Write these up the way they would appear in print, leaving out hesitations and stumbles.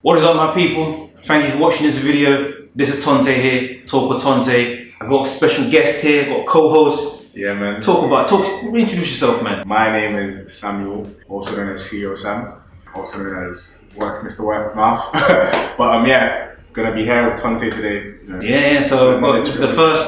What is up, my people? Thank you for watching this video. This is Tonte here, Talk with Tonte. I've got a special guest here, got a co-host. Yeah, man. Introduce yourself, man. My name is Samuel, also known as CEO Sam, also known as Mr. Word of Mouth. But yeah, gonna be here with Tonte today. Yeah. So this is the first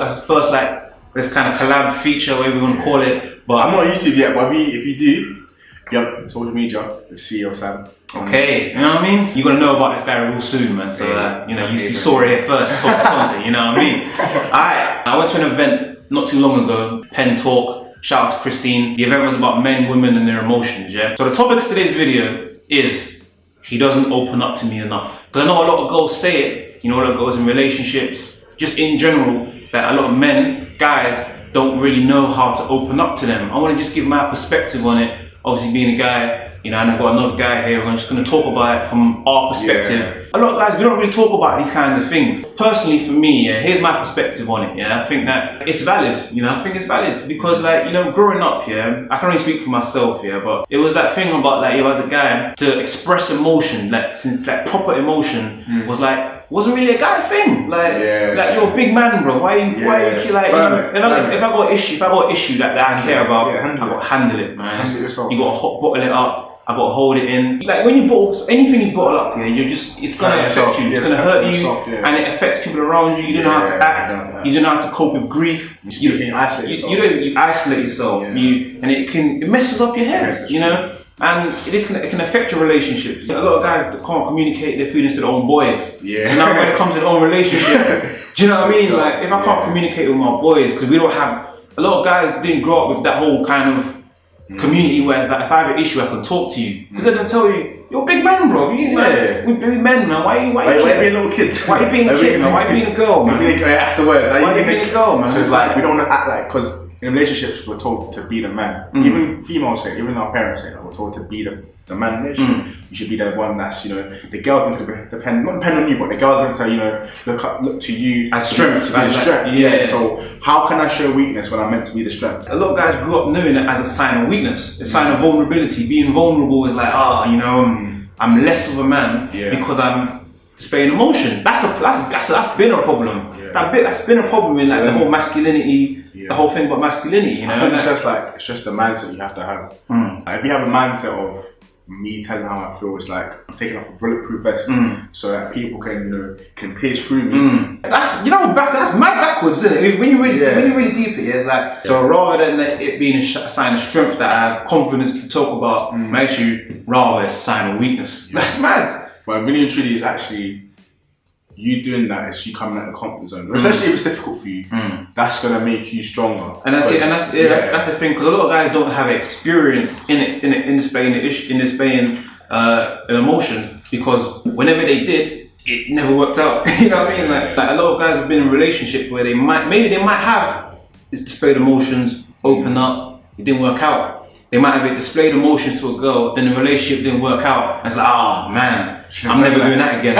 like this kind of collab feature, whatever you want to call it. But I'm not on YouTube yet, but if you do, yep, social media, the CEO Sam. Okay, you know what I mean? You're gonna know about this guy real soon, man. So you saw it here first. Talk to Tonte, you know what I mean? Alright, I went to an event not too long ago, Pen Talk. Shout out to Christine. The event was about men, women, and their emotions. Yeah. So the topic of today's video is he doesn't open up to me enough. Because I know a lot of girls say it. You know, a lot of girls in relationships, just in general, that a lot of men, guys, don't really know how to open up to them. I want to just give my perspective on it. Obviously, being a guy. You know, and I've got another guy here, we're just going to talk about it from our perspective. Yeah. A lot of guys, we don't really talk about these kinds of things. Personally, for me, here's my perspective on it, I think that it's valid, I think it's valid because, like, growing up, I can only speak for myself, but it was that thing about, like, as a guy, to express emotion, like, since, like, proper emotion was, like, wasn't really a guy thing. Like, like you're a big man, bro. Why you like, if I got an issue that I care about, I got to handle it, man. You got to bottle it up. I got to hold it in. Like when you bottle anything you bottle up, it's gonna affect you. It's gonna hurt you, and it affects people around you. You don't know how to act. You don't know how to cope with grief. You isolate yourself. And it messes up your head. And it can affect your relationships. A lot of guys that can't communicate their feelings to their own boys. So now when it comes to their own relationship, do you know what I mean? Like if I can't communicate with my boys, because we don't have a lot of guys didn't grow up with that whole kind of community where it's like if I have an issue I can talk to you. Because then tell you, you're a big man, bro. We're big men, man. Why you being a little kid? Why you being a kid, man? Why you being a girl, man? That's the word. Why you being a girl, man? So it's like we don't want to act like, because in relationships we're told to be the man. Even females say, even our parents say that we're told to be the man. You should be the one that's, the girl's meant to not depend on you, but the girl's meant to, look to you as strength. So how can I show weakness when I'm meant to be the strength? A lot of guys grew up knowing it as a sign of weakness, a sign of vulnerability. Being vulnerable is like, I'm less of a man because I'm displaying emotion. That's been a problem. That's been a problem in like the whole masculinity, the whole thing about masculinity. I think it's just the mindset you have to have. Like, if you have a mindset of me telling how I feel, it's like I'm taking off a bulletproof vest so that people can pierce through me. That's that's mad backwards, isn't it? When you really deep it, it's like so rather than it being a sign of strength that I have confidence to talk about my issue, rather it's a sign of weakness. That's mad. But really and truly, is actually you doing that is you coming out of the comfort zone. Especially if it's difficult for you, that's gonna make you stronger. And that's it. And that's the thing, because a lot of guys don't have experience in displaying emotion, because whenever they did, it never worked out. You know what I mean? Like a lot of guys have been in relationships where they might have displayed emotions, open up, it didn't work out. They might have displayed emotions to a girl, then the relationship didn't work out. And it's like, oh man, I'm never doing that again.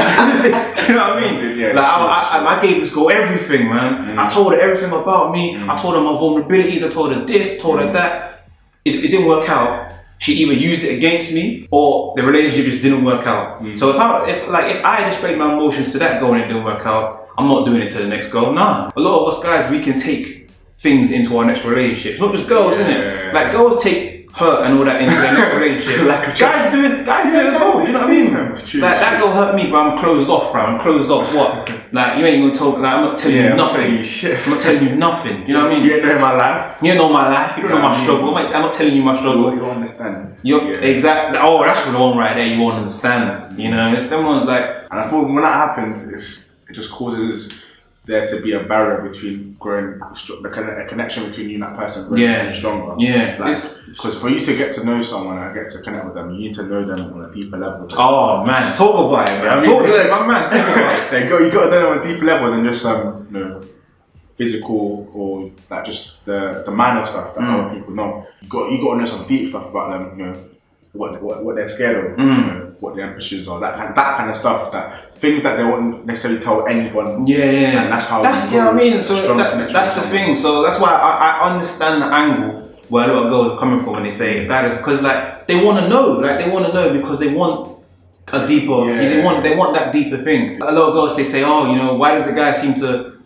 You know what I mean? I gave this girl everything, man. I told her everything about me. I told her my vulnerabilities. I told her this, told her that. It didn't work out. She either used it against me or the relationship just didn't work out. So if I displayed my emotions to that girl and it didn't work out, I'm not doing it to the next girl. Nah. A lot of us guys, we can take things into our next relationship. It's not just girls, isn't it? Like girls take hurt and all that into their next relationship. Guys do it as well. You know what I mean? Like that girl hurt me, but I'm closed off, bro. I'm closed off. What? Like you ain't gonna talk. Like I'm not telling you nothing. I'm not telling you nothing. You know what I mean? You don't know my life. You don't know my life. You don't know my struggle. I'm not telling you my struggle. You understand. Exactly. Oh, that's the one right there. You won't understand. It's them ones like. And I thought when that happens, it just causes there to be a barrier between growing, a connection between you and that person growing stronger. Because for you to get to know someone and get to connect with them, you need to know them on a deeper level. Oh man, talk about it, man. Talk about it. You got to know them on a deeper level than just physical or like just the minor stuff that other people know. You got to know some deep stuff about them. What they're scared of, what their ambitions are, that kind of stuff, things that they won't necessarily tell anyone. And that's how. That's what I mean. So that's the thing. So that's why I understand the angle where a lot of girls are coming from when they say that is because like they want to know, because they want a deeper. They want that deeper thing. A lot of girls, they say, oh, you know, why does the guy seem to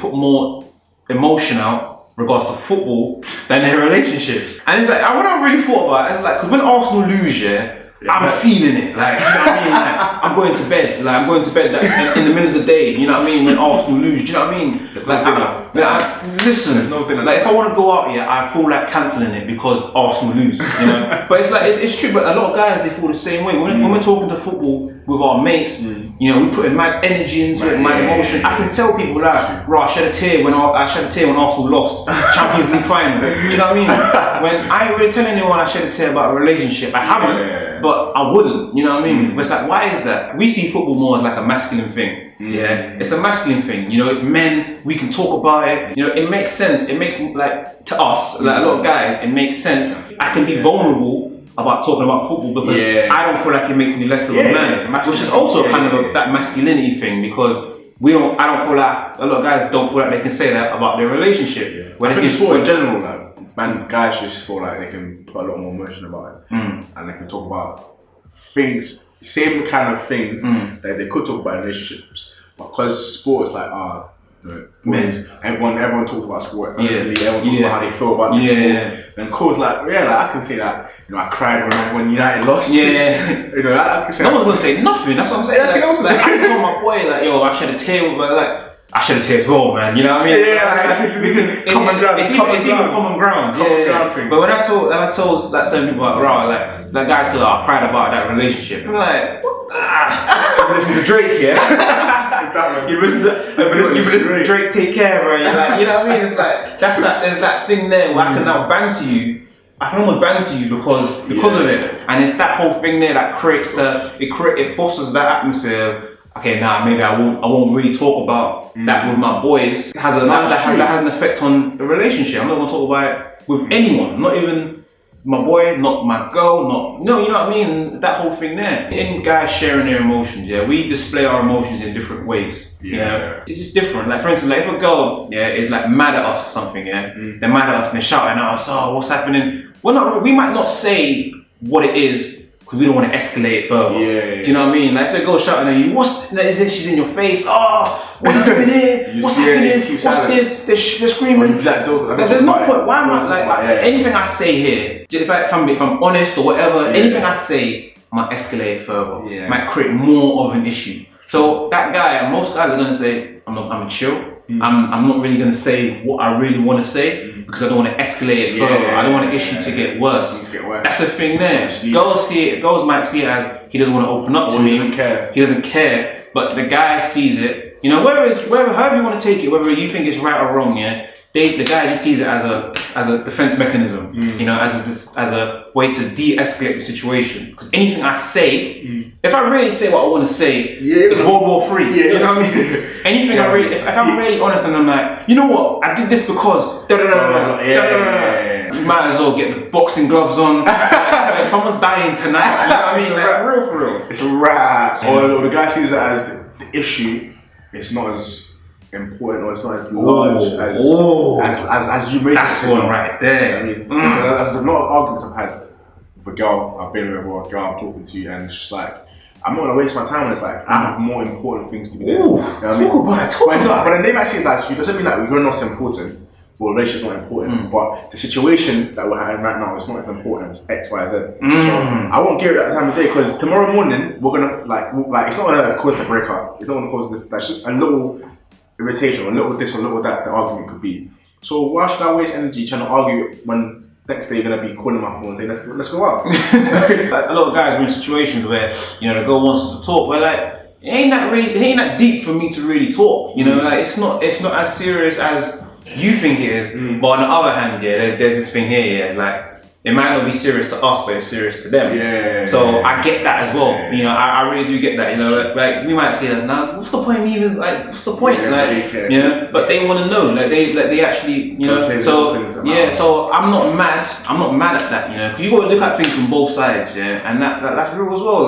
put more emotion out regards to football than their relationships? And it's like, when I really thought about it, it's like, because when Arsenal lose, I'm feeling it. Like, you know what I mean? Like, I'm going to bed. Like, I'm going to bed in the middle of the day. You know what I mean? When Arsenal lose, do you know what I mean? It's like, listen. There's no dinner. Like, if I want to go out, I feel like cancelling it because Arsenal lose. You know? But it's like it's true. But a lot of guys, they feel the same way. When we're talking to football with our mates, you know, we put mad energy into it, mad emotion. I can tell people like, bro, I shed a tear when Arsenal lost Champions League final. Do you know what I mean? When I ain't really telling anyone I shed a tear about a relationship, I haven't. But I wouldn't, you know what I mean? But it's like, why is that? We see football more as like a masculine thing. It's a masculine thing. You know, it's men. We can talk about it. You know, it makes sense. It makes, like, to us, like a lot of guys, it makes sense. I can be vulnerable about talking about football because I don't feel like it makes me less of a man, which is also kind of that masculinity thing, because I don't feel like a lot of guys don't feel like they can say that about their relationship. When I think sport in general, like, guys just feel like they can put a lot more emotion about it, and they can talk about things, same kind of things that they could talk about in relationships, but because sport is like, boys, everyone talks about sport. Everyone talks about how they feel about the sport. Then Cole's like, I can say that. You know, I cried when United lost. You know, I can say. No one's gonna say nothing. That's what I'm saying. I told my boy, like, yo, I shed a tear, but I shed a tear as well, man. You know what I mean? It's common ground. It's even common ground. But when I told like certain people, like that guy told I cried about that relationship. I'm like, you listen to Drake, you listen to Drake, Take Care, bro. Like, you know what I mean? It's like there's that thing there where I can now bang to you. I can almost bang to you because of it, and it's that whole thing there that creates it fosters that atmosphere. Okay, maybe I won't really talk about that with my boys. That has an effect on the relationship. I'm not gonna talk about it with anyone, not even my boy, not my girl, you know what I mean? That whole thing there. In guys sharing their emotions, we display our emotions in different ways. You know? It's just different. Like, for instance, like if a girl is like mad at us for something, they're mad at us and they're shouting at us, oh, what's happening? We might not say what it is, because we don't want to escalate it further. Do you know what I mean? Like if they go shouting at you, she's in your face. Oh, what are you doing here? What's happening? What's this? They're screaming. There's no point. Why am I like anything I say here? If I'm honest or whatever, anything I say might escalate it further. Might create more of an issue. So that guy, most guys are gonna say, I'm chill. I'm not really gonna say what I really want to say because I don't want to escalate it further. I don't want the issue to get worse. That's the thing there. Girls might see it as he doesn't want to open up to me. He doesn't care. But the guy sees it. You know, however you want to take it, whether you think it's right or wrong, the guy just sees it as a defense mechanism. You know, as a way to de-escalate the situation. Because anything I say, if I really say what I want to say, it's World War III. You know what I mean? Anything if I'm really honest and I'm like, you know what, I did this because you might as well get the boxing gloves on. Like, someone's dying tonight. You know what I mean? Like, for real. It's a wrap. Or the guy sees it as the issue. It's not as important or it's not as large as you made it. That's one right there. I mean, there's a lot of arguments I've had with a girl I've been with or a girl I'm talking to, and it's just like, I'm not gonna waste my time when it's like I have more important things to be doing. Talk about it. But then they might see it as, it doesn't mean that we're not important. Well, relationship's not important, but the situation that we're having right now is not as important as X, Y, Z. So I won't give it that time of day because tomorrow morning we're gonna like it's not gonna cause a breakup. It's not gonna cause this. That's just a little irritation, or a little this, or a little that. The argument could be. So why should I waste energy trying to argue when next day you're gonna be calling my phone and saying let's go out? Like, a lot of guys are in situations where the girl wants us to talk, but like it ain't that deep for me to really talk. You know, like it's not as serious as you think it is. But on the other hand, there's this thing here. It's like it might not be serious to us, but it's serious to them. So I get that as well. You know, I really do get that. You know, like we might see it as now. What's the point of me even what's the point? But they want to know. Like they actually, So so I'm not mad. I'm not mad at that. You know, because you got to look at things from both sides. And that's real as well.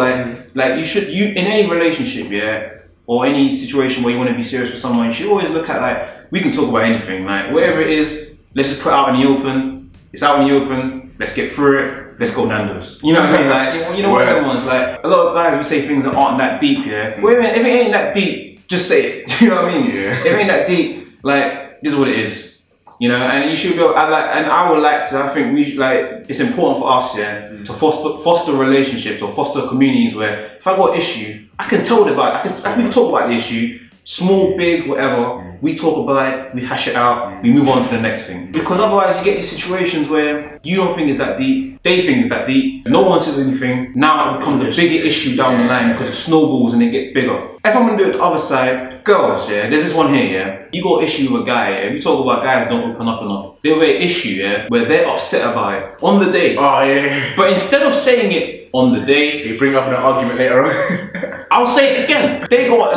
Like you in any relationship. Or any situation where you want to be serious with someone, you should always look at we can talk about anything, like whatever it is. Let's just put it out in the open. It's out in the open. Let's get through it. Let's go Nando's. You know what I mean? Like, you know what them ones, like, a lot of guys, we say things that aren't that deep, yeah? Well, if it ain't that deep, just say it. You know what I mean? Yeah. If it ain't that deep, like, this is what it is. You know, and you should go, I would like to, I think we should, like, it's important for us, yeah, to foster relationships or foster communities where if I got an issue, I can tell the guy, we can talk about the issue, small, big, whatever, we talk about it, we hash it out, we move on to the next thing. Because otherwise you get these situations where you don't think it's that deep, they think it's that deep, no one says anything, now it becomes a bigger issue down the line because it snowballs and it gets bigger. If I'm gonna do it the other side, girls, yeah, there's this one here, yeah, you got an issue with a guy, yeah, we talk about guys don't open up enough. They have an issue, yeah, where they're upset about it on the day. Oh yeah. But instead of saying it on the day, you bring up an argument later on. I'll say it again. A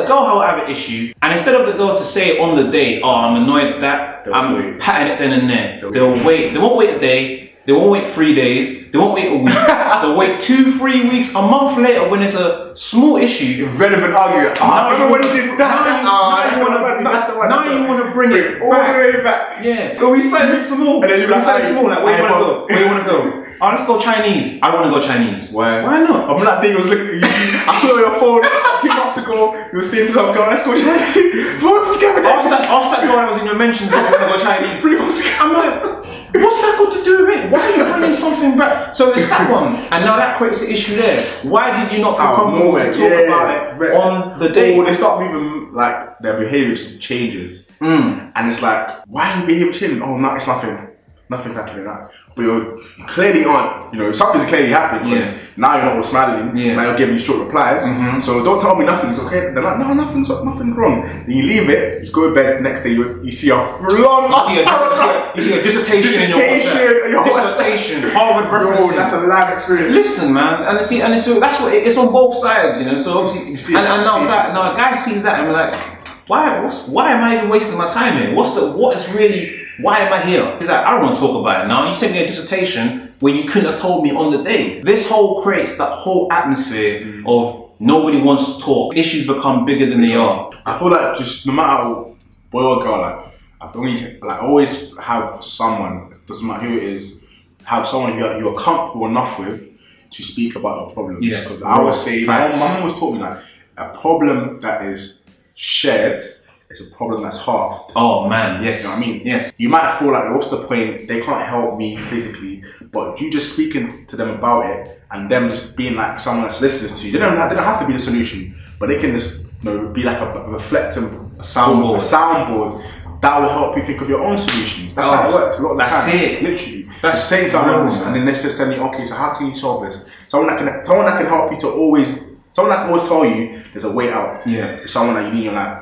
girl will have an issue, and instead of the girl to say it on the day, oh, I'm annoyed at that, I'm patting it then and there. They'll wait. They won't wait a day. They won't wait 3 days. They won't wait a week. They'll wait 2-3 weeks, a month later when it's a small issue. Irrelevant argument. I remember when you did that. Now you want to bring it all the way back. Yeah. But we started small. And then you're like, small. Like, where you want to go? Where you want to go? Oh, let's go Chinese. I want to go Chinese. Why? Why not? I'm that thing was looking at you. I saw it on your phone 2 months ago. You were saying to some girl, let's go Chinese. Ask that girl that was in your mentions that you want to go Chinese. 3 months ago. I'm like, what's that got to do with it? Why are you bringing something back? So it's that one. And now that creates an issue there. Why did you not feel comfortable to talk about it on the day? Or they start moving, like, their behaviour changes. And it's like, why is your behaviour changing? Oh, no, it's nothing. Nothing's happening now. But you clearly aren't, you know, something's clearly happening because now you're not all smiling, now you're giving me short replies. So don't tell me nothing's okay. They're like, no, nothing's wrong. Then you leave it, you go to bed, next day you see a long you see a dissertation in your dissertation, Harvard references. Bro, that's a live experience. Listen, man, and that's what it's on both sides, you know. So obviously, and now a guy sees that and we're like, why am I even wasting my time here? Why am I here? He's like, I don't want to talk about it now. You sent me a dissertation where you couldn't have told me on the day. This whole creates that whole atmosphere of nobody wants to talk. Issues become bigger than they are. I feel like just no matter boy or girl, like I think like always have someone, doesn't matter who it is, have someone you are comfortable enough with to speak about the problems. Because I always say, my mum always taught me like a problem that is shared. It's a problem that's halved. Oh man, yes. You know what I mean? Yes. You might feel like, what's the point? They can't help me physically, but you just speaking to them about it and them just being like someone that listens to you. They don't have to be the solution, but they can just be like a reflective soundboard that will help you think of your own solutions. That's how it works a lot of the time. That's it. Literally. That's saying something and then let's just tell you, okay, so how can you solve this? Someone that can help you someone that can always tell you there's a way out. Yeah. Someone that you need in your life.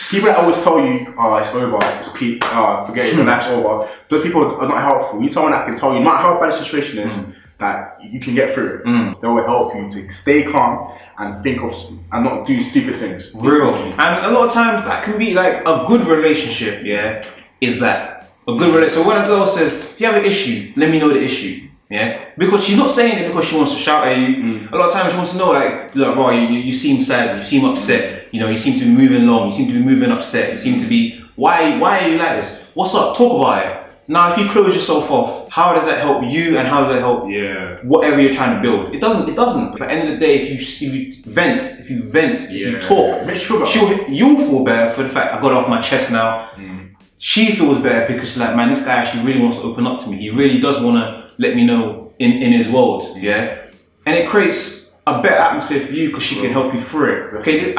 People that always tell you, oh, it's over, it's peak, forget it, your life's over. Those people are not helpful. You need someone that can tell you, no matter how bad the situation is, that you can get through it. They will help you to stay calm and think of and not do stupid things. Real. And a lot of times that can be like a good relationship, is that. A good relationship. So when a girl says, if you have an issue, let me know the issue. Yeah, because she's not saying it because she wants to shout at you. A lot of times she wants to know, like, bro, you seem sad, you seem upset, you know, you seem to be moving long, you seem to be moving upset, you seem to be, why are you like this? What's up? Talk about it. Now, if you close yourself off, how does that help you and how does that help whatever you're trying to build? It doesn't. At the end of the day, if you vent, if you talk, you'll feel better for the fact I got it off my chest now. She feels better because she's like, man, this guy actually really wants to open up to me. He really does want to let me know in his world, and it creates a better atmosphere for you because she can help you through it. Okay,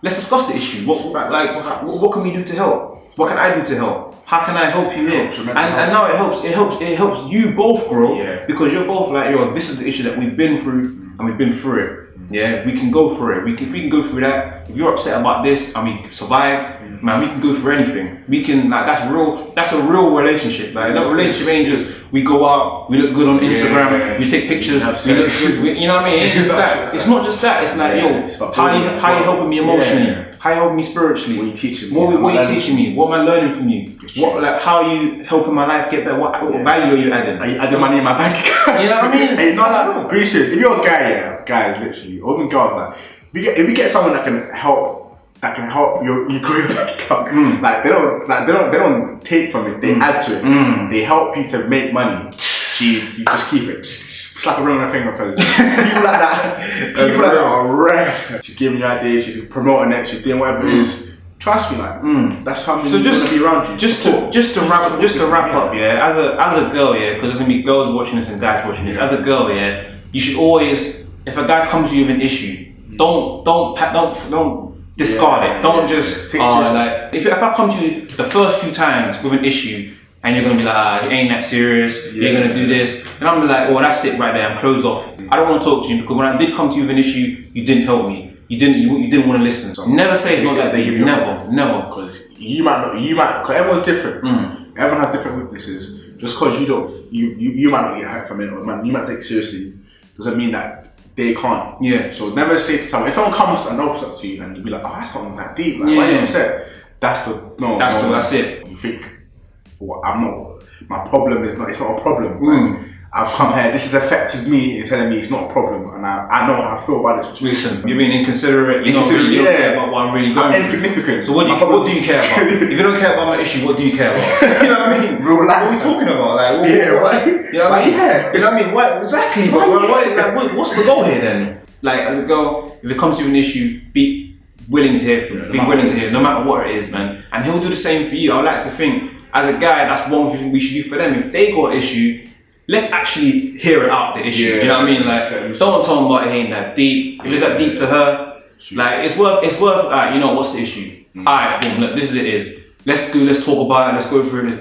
let's discuss the issue. What can we do to help? What can I do to help? How can I help you here? And now it helps you both grow because you're both like, this is the issue that we've been through and we've been through it. Yeah, we can go through it. If we can go through that, if you're upset about this and we survived, man, we can go through anything. We can, like, that's a real relationship. Like, that relationship ain't just, we go out, we look good on Instagram, we take pictures, we look good, you know what I mean? It's just that. It's not just that, it's like, how you helping me emotionally? How you helping me spiritually? What are you teaching me? What are you teaching me? What am I learning from you? How are you helping my life get better? What value are you adding? Are you adding money in my bank account? You know what I mean? Hey, no, be serious. If you're a guy, guys, literally, or even girls, like, if we get someone that can help that can help you grow your bank account. Like they don't take from it, they add to it. They help you to make money. You just keep it. Just slap a ring on her finger, because people like that are rare. She's giving you ideas, she's promoting it, she's doing whatever it is. Trust me, like that's how many people gonna be around you. Just to wrap up, yeah. As a girl, yeah, because there's gonna be girls watching this and guys watching this. As a girl, yeah, you should always, if a guy comes to you with an issue, don't discard it. Don't just like if I come to you the first few times with an issue and you're gonna be like, it ain't that serious, you're gonna do this, and I'm gonna be like, oh, that's it right there, I'm closed off. I don't want to talk to you because when I did come to you with an issue, you didn't help me. You didn't want to listen. So never say it's not that deep. Never. Because you might, because everyone's different. Everyone has different weaknesses. Just because you might not get hyped from it, or you might take it seriously, doesn't mean that they can't. Yeah. So never say to someone, if someone comes and opens up to you and you be like, oh, that's not that deep. Like, why you upset? That's it. You think, well, I'm not. My problem is not. It's not a problem. Like, I've come here, this has affected me, it's telling me it's not a problem, and I know how I feel about this. Listen, you're being inconsiderate, you don't care about what I'm really going through. Insignificant. So what do you care about? If you don't care about my issue, what do you care about? You know what I mean? Real life. What are we talking about? Like, you know what I mean? You know what I mean? What, exactly, but what's the goal here then? Like, as a girl, if it comes to an issue, be willing to hear from him. Be willing to hear, no matter what it is, man. And he'll do the same for you. I would like to think, as a guy, that's one thing we should do for them. If they got an issue, let's actually hear it out, the issue. You know what I mean? Like, don't tell them about it ain't that deep. If it's that deep to her, like, it's worth, alright, you know, what's the issue? Alright, boom, look, this is it. Let's talk about it, let's go through it,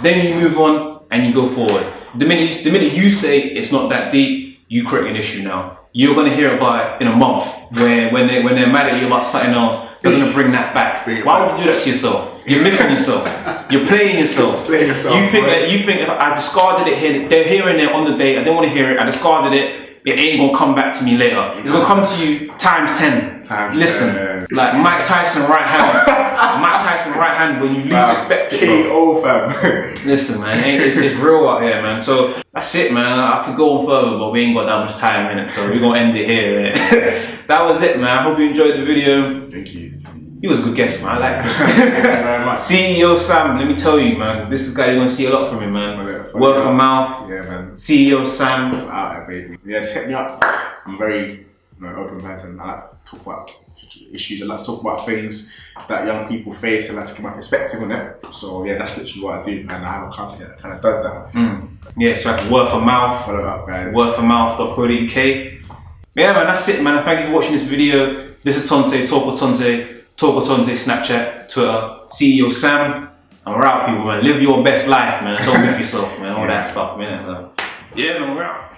then you move on and you go forward. The minute you say it's not that deep, you create an issue now. You're gonna hear about it in a month when they're mad at you about something else. They're gonna bring that back. Why would you do that to yourself? You're miffing yourself. You're playing yourself. You think if I discarded it here, they're hearing it on the day. I didn't want to hear it. I discarded it. It ain't gonna come back to me later. It's gonna come to you times 10. Listen, like Mike Tyson right hand when you least expect it. K.O. fam. Listen, man, it's real out here, man. So that's it, man. I could go on further, but we ain't got that much time in it, so we're gonna end it here. That was it, man. I hope you enjoyed the video. Thank you. He was a good guest, man. I liked him. Thank you very much. CEO Sam, let me tell you, man. This is a guy you're gonna see a lot from him, man. Word of mouth. Yeah, man. CEO Sam. Alright, baby. Yeah, check me out. I'm a very open person. I like to talk about issues. I like to talk about things that young people face. I like to give my perspective on it. So yeah, that's literally what I do, and I have a company that kind of does that. Yeah, so like word for mouth. Follow up, guys. Wordformouth.co.uk. Yeah, man, that's it, man. Thank you for watching this video. This is Tonte, Talk with Tonte. Talk with Tonte, Snapchat, Twitter, CEO Sam, and we're out, people, man. Live your best life, man. Don't miss yourself, man. All that stuff, man. Yeah, man, we're out.